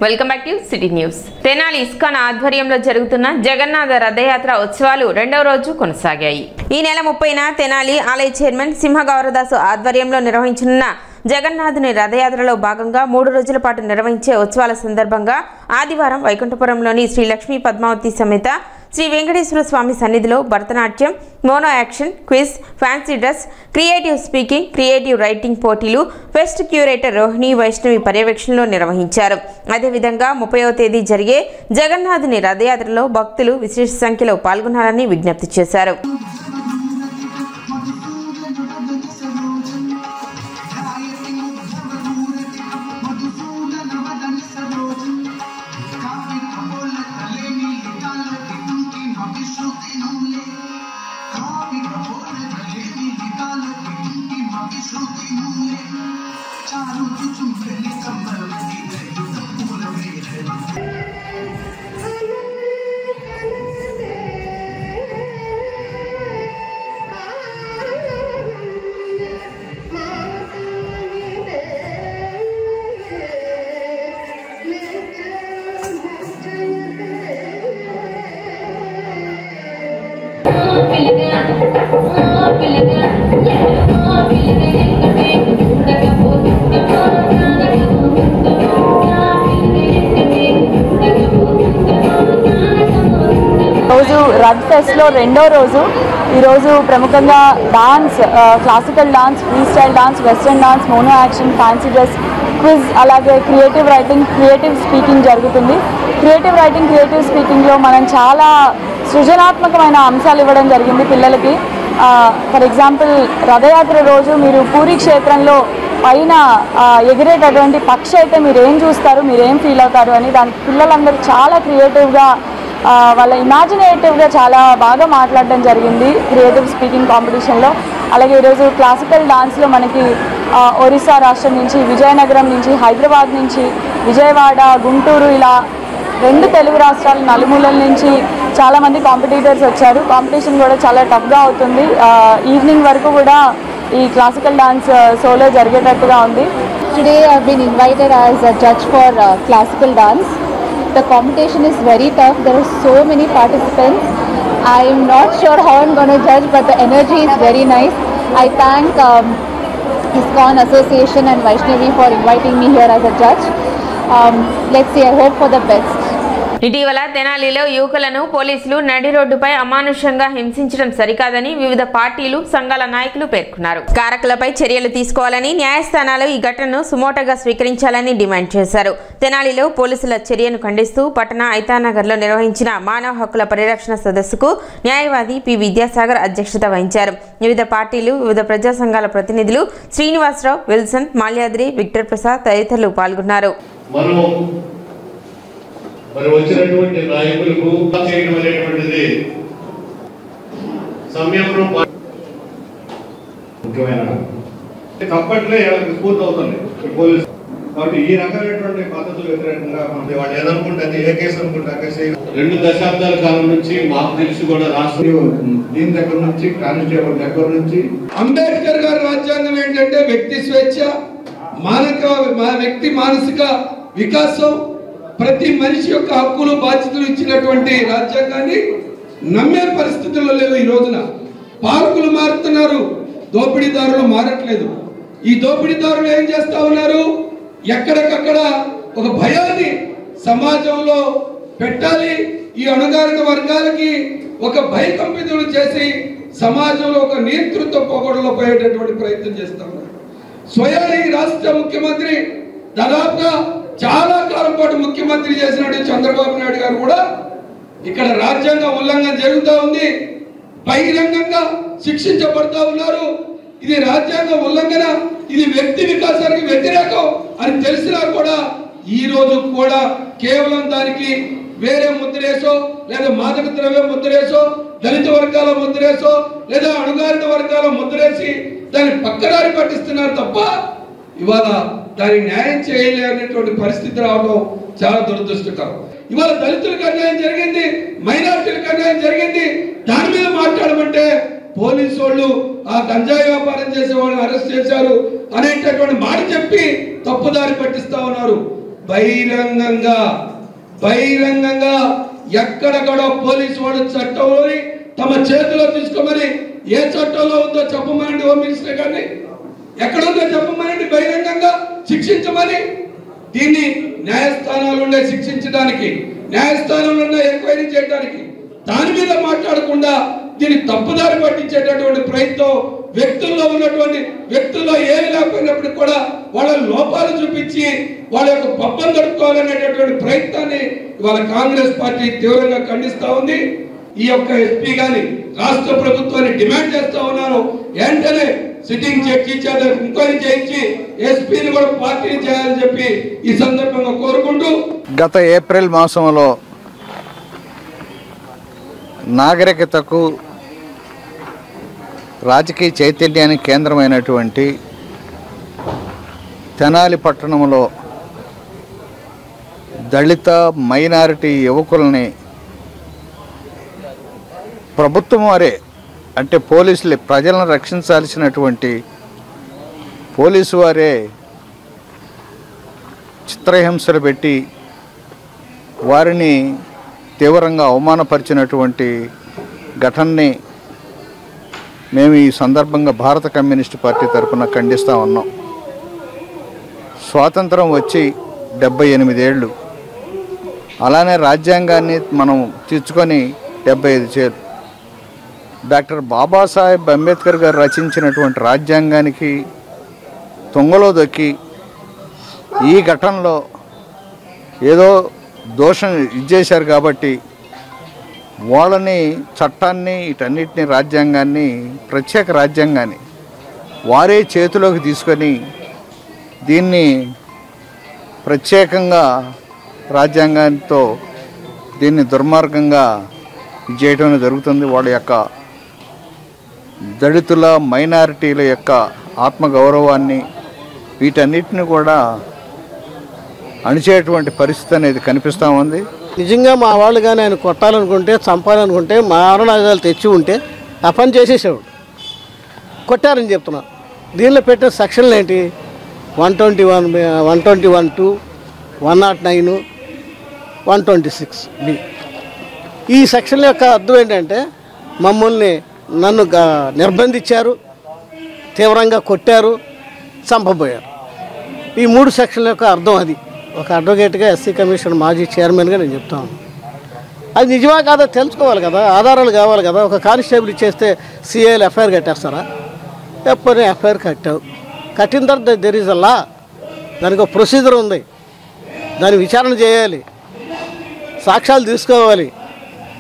Welcome back to city news. Tenali ISKCON ఆధ్వర్యంలో జరుగుతున్న జగన్నాథ రథయాత్ర ఉత్సవాలు రెండవ రోజు కొనసాగాయి. ఈ నెల 30న తెనాలి ఆలయ చైర్మన్ సింహగౌరదాసు ఆధ్వర్యంలో నిర్వహించనున్న జగన్నాథుని రథయాత్రలో భాగంగా 3 రోజుల పాటు నిర్వహించే ఉత్సవాల సందర్భంగా ఆదివారం వైకుంఠపురంలోని శ్రీ లక్ష్మీ పద్మావతి సమేత శ్రీ వెంకటేశ్వర స్వామి సన్నిధిలో Bharatanatyam, mono action, quiz, fancy dress, creative speaking, creative writing పోటీలు ఫెస్ట్ క్యూరేటర్ రోహిణి వైష్ణవి పర్యవేక్షణలో నిర్వహించారు. అదేవిధంగా 30వ తేదీ జరిగే జగన్నాథుని రథయాత్రలో భక్తులు విశేష సంఖ్యలో పాల్గొనాలని విజ్ఞప్తి చేశారు. రోజు రథ్ ఫెస్ట్లో రెండో రోజు. ఈరోజు ప్రముఖంగా dance, classical dance, free style dance, western dance, mono action, fancy dress, quiz, అలాగే క్రియేటివ్ రైటింగ్, క్రియేటివ్ స్పీకింగ్ జరుగుతుంది. క్రియేటివ్ రైటింగ్, క్రియేటివ్ స్పీకింగ్లో మనం చాలా సృజనాత్మకమైన అంశాలు ఇవ్వడం జరిగింది పిల్లలకి. ఫర్ ఎగ్జాంపుల్, రథయాత్ర రోజు మీరు పూరీ క్షేత్రంలో పైన ఎగిరేటటువంటి పక్షి అయితే మీరు ఏం చూస్తారు, మీరు ఏం ఫీల్ అవుతారు అని దానికి పిల్లలందరూ చాలా క్రియేటివ్గా, వాళ్ళ ఇమాజినేటివ్గా చాలా బాగా మాట్లాడడం జరిగింది క్రియేటివ్ స్పీకింగ్ కాంపిటీషన్లో. అలాగే ఈరోజు క్లాసికల్ డాన్స్లో మనకి ఒరిస్సా రాష్ట్రం నుంచి, విజయనగరం నుంచి, హైదరాబాద్ నుంచి, విజయవాడ, గుంటూరు, ఇలా 2 తెలుగు రాష్ట్రాల నలుమూలల నుంచి చాలామంది కాంపిటీటర్స్ వచ్చారు. కాంపిటీషన్ కూడా చాలా టఫ్గా అవుతుంది. ఈవినింగ్ వరకు కూడా ఈ క్లాసికల్ డాన్స్ షోలో జరిగేటట్టుగా ఉంది. Today I have been invited as a judge for classical dance. The competition is very tough. There are so many participants. I am not sure how I am going to judge, but the energy is very nice. I thank ISKCON Association and Vaishnavi for inviting me here as a judge. Let's see, I hope for the best. ఇటీవల తెనాలిలో యువకులను పోలీసులు నడి రోడ్డుపై అమానుషంగా హింసించడం సరికాదని వివిధ పార్టీలు, సంఘాల నాయకులు పేర్కొన్నారు. కారకులపై చర్యలు తీసుకోవాలని, న్యాయస్థానాలు ఈ ఘటనను సుమోటోగా స్వీకరించాలని డిమాండ్ చేశారు. తెనాలిలో పోలీసుల చర్యను ఖండిస్తూ పట్టణ ఐతానగర్లో నిర్వహించిన మానవ హక్కుల పరిరక్షణ సదస్సుకు న్యాయవాది పి విద్యాసాగర్ అధ్యక్షత వహించారు. వివిధ పార్టీలు, వివిధ ప్రజా సంఘాల ప్రతినిధులు శ్రీనివాసరావు, విల్సన్, మాల్యాద్రి, విక్టర్ ప్రసాద్ తదితరులు పాల్గొన్నారు. మరి వచ్చినటువంటి నాయకులకు చేయడం అనేటువంటిది సమయంలో ముఖ్యమైన తప్పట్లే స్ఫూర్తి అవుతుంది పోలీసు. కాబట్టి ఈ రకమైనటువంటి పద్ధతులు వ్యతిరేకంగా వాళ్ళు ఏదనుకుంటే ఏ కేసు అనుకుంటే ఆ కేసు 2 దశాబ్దాల కాలం నుంచి మాకు తెలిసి కూడా రాష్ట్రం దీని దగ్గర నుంచి, కానిస్టేబుల్ దగ్గర నుంచి, అంబేద్కర్ గారి రాజ్యాంగం ఏంటంటే వ్యక్తి స్వేచ్ఛ, వ్యక్తి మానసిక వికాసం, ప్రతి మనిషి యొక్క హక్కులు, బాధ్యతలు ఇచ్చినటువంటి రాజ్యాంగాన్ని నమ్మే పరిస్థితుల్లో లేవు. ఈ రోజున పాలకులు మారుతున్నారు, దోపిడీదారులు మారట్లేదు. ఈ దోపిడీదారులు ఏం చేస్తా ఉన్నారు? ఎక్కడికక్కడ ఒక భయాన్ని సమాజంలో పెట్టాలి, ఈ అణగారిన వర్గాలకి ఒక భయకంపితులు చేసి సమాజంలో ఒక నియంతృత్వ పోగొడలో పోయేటటువంటి ప్రయత్నం చేస్తా ఉన్నారు. స్వయాన ఈ రాష్ట్ర ముఖ్యమంత్రి దాదాపుగా చాలా కాలం పాటు ముఖ్యమంత్రి చేసినట్టు చంద్రబాబు నాయుడు గారు కూడా ఇక్కడ రాజ్యాంగ ఉల్లంఘన జరుగుతూ ఉంది, బహిరంగంగా శిక్షించబడతా ఉన్నారు. ఇది రాజ్యాంగ ఉల్లంఘన, ఇది వ్యక్తి వికాసానికి వ్యతిరేకం అని తెలిసినా కూడా ఈ రోజు కూడా కేవలం దానికి వేరే ముద్రేసో, లేదా మాదక ద్రవ్య ముద్రేసో, దళిత వర్గాల ముద్రేసో, లేదా అణగారిన వర్గాల ముద్రేసి దాన్ని పక్కదారి పట్టిస్తున్నారు తప్ప ఇవాళ దానికి న్యాయం చేయలేనటువంటి పరిస్థితి రావడం చాలా దురదృష్టకరం. ఇవాళ దళితులకు అన్యాయం జరిగింది, మైనారిటీలకు అన్యాయం జరిగింది, దాని మీద మాట్లాడమంటే పోలీసు వాళ్ళు ఆ గంజాయి వ్యాపారం చేసే వాళ్ళని అరెస్ట్ చేశారు అనేటటువంటి మాట చెప్పి తప్పుదారి పట్టిస్తా ఉన్నారు. బహిరంగంగా ఎక్కడెక్కడో పోలీసు వాడు చట్టంలోని తమ చేతిలో తీసుకోమని ఏ చట్టంలో ఉందో చెప్పమనండి హోమ్ మినిస్టర్ గారిని, ఎక్కడుందో చెప్పమనండి, బహిరంగంగా శిక్షించమని. దీన్ని న్యాయస్థానాలుండే శిక్షించడానికి, న్యాయస్థానంలో ఎంక్వైరీ చేయడానికి, దాని మీద మాట్లాడకుండా దీన్ని తప్పుదారి పట్టించేటటువంటి ప్రయత్నం వ్యక్తుల్లో ఉన్నటువంటి వ్యక్తుల్లో ఏమి లేకపోయినప్పటికీ కూడా వాళ్ళ లోపాలు చూపించి వాళ్ళ యొక్క పబ్బం దొరుకుకోవాలనేటటువంటి ప్రయత్నాన్ని ఇవాళ కాంగ్రెస్ పార్టీ తీవ్రంగా ఖండిస్తా ఉంది. ఈ యొక్క ఎస్పీ గాని రాష్ట్ర ప్రభుత్వాన్ని డిమాండ్ చేస్తా ఉన్నారు, వెంటనే సిట్టింగ్ జడ్జి చేత ఎంక్వైరీ చేయించి ఎస్పీని కూడా పార్టీని చేయాలని చెప్పి ఈ సందర్భంగా కోరుకుంటూ, గత ఏప్రిల్ మాసంలో నాగరికతకు రాజకీయ చైతన్యానికి కేంద్రమైనటువంటి తెనాలి పట్టణంలో దళిత మైనారిటీ యువకుల్ని ప్రభుత్వం వారే, అంటే పోలీసులు, ప్రజలను రక్షించాల్సినటువంటి పోలీసు వారే చిత్రహింసలు పెట్టి వారిని తీవ్రంగా అవమానపరిచినటువంటి ఘటనని మేము ఈ సందర్భంగా భారత కమ్యూనిస్టు పార్టీ తరఫున ఖండిస్తూ ఉన్నాం. స్వాతంత్రం వచ్చి 78 ఏళ్ళు, అలానే రాజ్యాంగాన్ని మనం తెచ్చుకొని 75 ఏళ్ళు. డాక్టర్ బాబాసాహెబ్ అంబేద్కర్ గారు రచించినటువంటి రాజ్యాంగానికి తొంగలో దొక్కి ఈ ఘటనలో ఏదో దోషం ఇచ్చేశారు కాబట్టి వాళ్ళని, చట్టాన్ని, వీటన్నిటిని, రాజ్యాంగాన్ని, ప్రత్యేక రాజ్యాంగాన్ని వారే చేతిలోకి తీసుకొని దీన్ని ప్రత్యేకంగా రాజ్యాంగంతో దీన్ని దుర్మార్గంగా చేయడం జరుగుతుంది. వాళ్ళ యొక్క దళితుల, మైనారిటీల యొక్క ఆత్మగౌరవాన్ని, వీటన్నిటిని కూడా అణిచేటువంటి పరిస్థితి అనేది కనిపిస్తూ ఉంది. నిజంగా మా వాళ్ళు కానీ ఆయన కొట్టాలనుకుంటే, చంపాలనుకుంటే, మారణాయుధాలు తెచ్చి ఉంటే ఆ పని చేసేసేవాడు. కొట్టారని చెప్తున్నా. దీనిలో పెట్టిన సెక్షన్లు ఏంటి? 121, 121(2), 109, 126(b). ఈ సెక్షన్ల యొక్క అర్థం ఏంటంటే నన్ను నిర్బంధించారు, తీవ్రంగా కొట్టారు, చంపబోయారు. ఈ 3 సెక్షన్ల యొక్క అర్థం అది. ఒక అడ్వకేట్గా, ఎస్సీ కమిషన్ మాజీ చైర్మన్గా నేను చెప్తాను. అది నిజమా కాదా తెలుసుకోవాలి కదా, ఆధారాలు కావాలి కదా. ఒక కానిస్టేబుల్ ఇచ్చేస్తే సిఐలు ఎఫ్ఐఆర్ కట్టేస్తారా? ఎప్పుడు ఎఫ్ఐఆర్ కట్టిన తర్వాత దెర్ ఈజ్ అ లా, దానికి ఒక ప్రొసీజర్ ఉంది, దాన్ని విచారణ చేయాలి, సాక్ష్యాలు తీసుకోవాలి.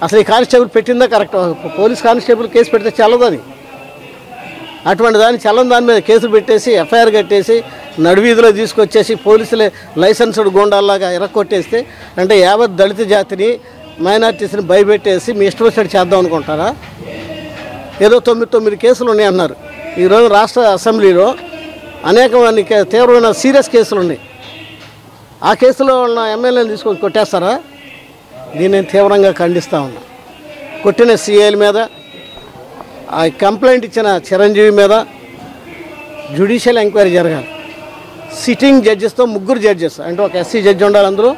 అసలు ఈ కానిస్టేబుల్ పెట్టిందా కరెక్ట్? పోలీస్ కానిస్టేబుల్ కేసు పెడితే చల్లదు అది. అటువంటి దాన్ని చల్లని దాని మీద కేసులు పెట్టేసి, ఎఫ్ఐఆర్ కట్టేసి, నడివీధిలో తీసుకొచ్చేసి పోలీసులే లైసెన్స్డ్ గోండాల్లాగా ఇరక్కొట్టేస్తే, అంటే యావత్ దళిత జాతిని, మైనార్టీస్ని భయపెట్టేసి మీ ఇష్టం వచ్చినట్టు చేద్దాం అనుకుంటారా? ఏదో 9 కేసులు ఉన్నాయన్నారు. ఈరోజు రాష్ట్ర అసెంబ్లీలో అనేకమంది తీవ్రమైన సీరియస్ కేసులు ఉన్నాయి. ఆ కేసులో ఉన్న ఎమ్మెల్యేని తీసుకొని కొట్టేస్తారా? దీన్ని నేను తీవ్రంగా ఖండిస్తూ ఉన్నా. కొట్టిన సిఐల మీద, ఆ కంప్లైంట్ ఇచ్చిన చిరంజీవి మీద జ్యుడిషియల్ ఎంక్వైరీ జరగాలి. సిట్టింగ్ జడ్జెస్తో 3 జడ్జెస్, అంటే ఒక ఎస్సీ జడ్జి ఉండాలి, అందులో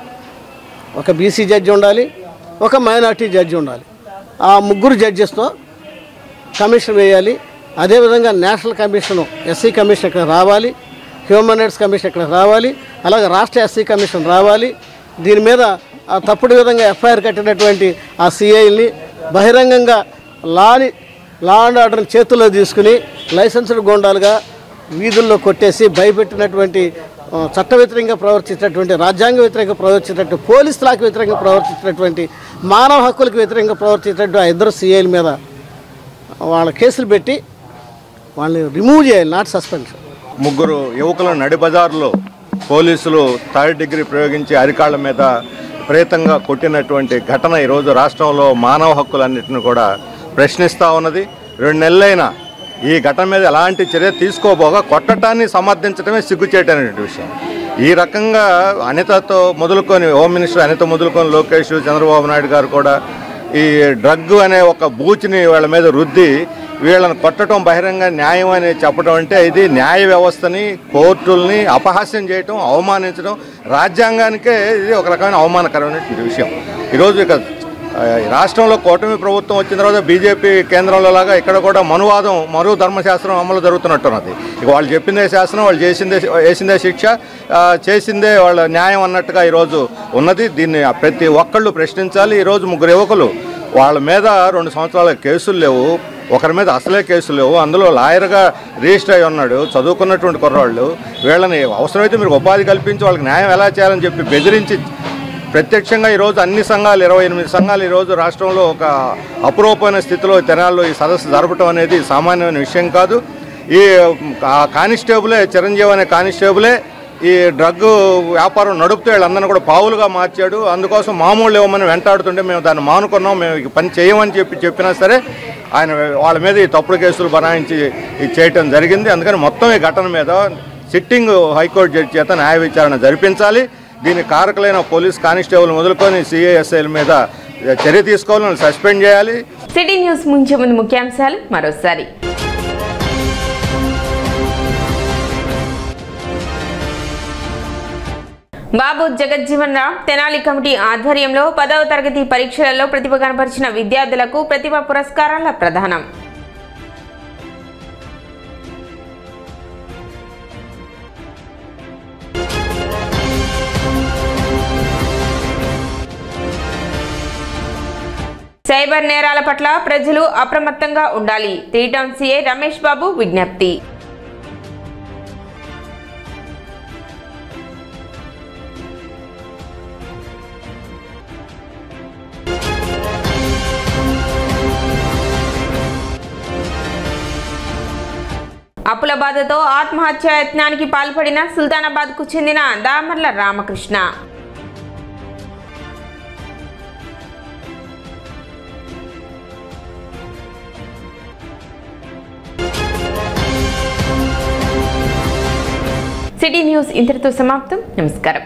ఒక బీసీ జడ్జి ఉండాలి, ఒక మైనార్టీ జడ్జి ఉండాలి. ఆ 3 జడ్జెస్తో కమిషన్ వేయాలి. అదేవిధంగా నేషనల్ కమిషను, ఎస్సీ కమిషన్ ఇక్కడ రావాలి, హ్యూమన్ రైట్స్ కమిషన్ ఇక్కడ రావాలి, అలాగే రాష్ట్ర ఎస్సీ కమిషన్ రావాలి. దీని మీద ఆ తప్పుడు విధంగా ఎఫ్ఐఆర్ కట్టినటువంటి ఆ సిఐల్ని బహిరంగంగా లా అండ్ ఆర్డర్ని చేతుల్లో తీసుకుని లైసెన్స్డ్ గోండాలుగా వీధుల్లో కొట్టేసి భయపెట్టినటువంటి, చట్ట వ్యతిరేకంగా ప్రవర్తించినటువంటి, రాజ్యాంగ వ్యతిరేకంగా ప్రవర్తించినటువంటి, పోలీసులకు వ్యతిరేకంగా ప్రవర్తించినటువంటి, మానవ హక్కులకు వ్యతిరేకంగా ప్రవర్తించినటువంటి ఆ 2 సిఐల మీద వాళ్ళ కేసులు పెట్టి వాళ్ళని రిమూవ్ చేయాలి, నాట్ సస్పెన్షన్. 3 యువకుల నడిబజార్లో పోలీసులు 3rd డిగ్రీ ప్రయోగించి అరికాళ్ల మీద విపరీతంగా కొట్టినటువంటి ఘటన ఈరోజు రాష్ట్రంలో మానవ హక్కులన్నింటినీ కూడా ప్రశ్నిస్తూ ఉన్నది. 2 నెలలైనా ఈ ఘటన మీద ఎలాంటి చర్య తీసుకోబోగా కొట్టడాన్ని సమర్థించడమే సిగ్గుచేటనేటువంటి విషయం. ఈ రకంగా అనితతో మొదలుకొని, హోమ్ మినిస్టర్ అనిత మొదలుకొని, లోకేష్, చంద్రబాబు నాయుడు గారు కూడా ఈ డ్రగ్ అనే ఒక బూచిని వాళ్ళ మీద రుద్ది వీళ్ళని కొట్టడం బహిరంగ న్యాయం అని చెప్పడం అంటే ఇది న్యాయ వ్యవస్థని కోర్టుల్ని అపహాస్యం చేయటం, అవమానించడం, రాజ్యాంగానికే ఇది ఒక రకమైన అవమానకరమైనటువంటి విషయం. ఈరోజు ఇక రాష్ట్రంలో కూటమి ప్రభుత్వం వచ్చిన తర్వాత బీజేపీ కేంద్రంలో లాగా ఇక్కడ కూడా మనువాదం, మరో ధర్మశాస్త్రం అమలు జరుగుతున్నట్టున్నది. ఇక వాళ్ళు చెప్పిందే శాసనం, వాళ్ళు వేసిందే శిక్ష, చేసిందే వాళ్ళ న్యాయం అన్నట్టుగా ఈరోజు ఉన్నది. దీన్ని ప్రతి ఒక్కళ్ళు ప్రశ్నించాలి. ఈరోజు 3 యువకులు, వాళ్ళ మీద 2 సంవత్సరాల కేసులు లేవు, ఒకరి మీద అసలే కేసులు లేవు, అందులో లాయర్గా రిజిస్టర్ అయి ఉన్నాడు, చదువుకున్నటువంటి కుర్రాళ్ళు. వీళ్ళని అవసరమైతే మీరు ఉపాధి కల్పించి వాళ్ళకి న్యాయం ఎలా చేయాలని చెప్పి బెదిరించి ప్రత్యక్షంగా ఈరోజు అన్ని సంఘాలు 28 సంఘాలు ఈరోజు రాష్ట్రంలో ఒక అపురూపమైన స్థితిలో తెనాల్లో ఈ సదస్సు జరపడం అనేది సామాన్యమైన విషయం కాదు. ఈ కానిస్టేబులే, చిరంజీవి అనే కానిస్టేబులే ఈ డ్రగ్ వ్యాపారం నడుపుతూ వీళ్ళందరినీ కూడా పావులుగా మార్చాడు. అందుకోసం మామూలు ఇవ్వమని వెంటాడుతుంటే మేము దాన్ని మానుకున్నాం, మేము ఈ పని చేయమని చెప్పినా సరే ఆయన వాళ్ళ మీద ఈ తప్పుడు కేసులు బనాయించి చేయటం జరిగింది. అందుకని మొత్తం ఈ ఘటన మీద సిట్టింగ్ హైకోర్టు జడ్జి చేత న్యాయ విచారణ జరిపించాలి. దీనికి కారకులైన పోలీస్ కానిస్టేబుల్ మొదలుకొని సిఐఎస్ఐల మీద చర్య తీసుకోవాలని, సస్పెండ్ చేయాలి. సిటీ న్యూస్ ముంచే ముందు ముఖ్యాంశాలు మరోసారి. బాబు జగజ్జీవన్ రామ్ తెనాలి కమిటీ ఆధ్వర్యంలో 10వ తరగతి పరీక్షలలో ప్రతిభ కనపరిచిన విద్యార్థులకు ప్రతిభా పురస్కారాల ప్రదానం. సైబర్ నేరాల పట్ల ప్రజలు అప్రమత్తంగా ఉండాలి. 3 టౌన్ సీఐ రమేష్ బాబు విజ్ఞప్తి. అప్పుల బాధతో ఆత్మహత్యాయత్నానికి పాల్పడిన సుల్తానాబాద్కు చెందిన దామర్ల రామకృష్ణ. సిటీ న్యూస్ ఇంతటితో సమాప్తం. నమస్కారం.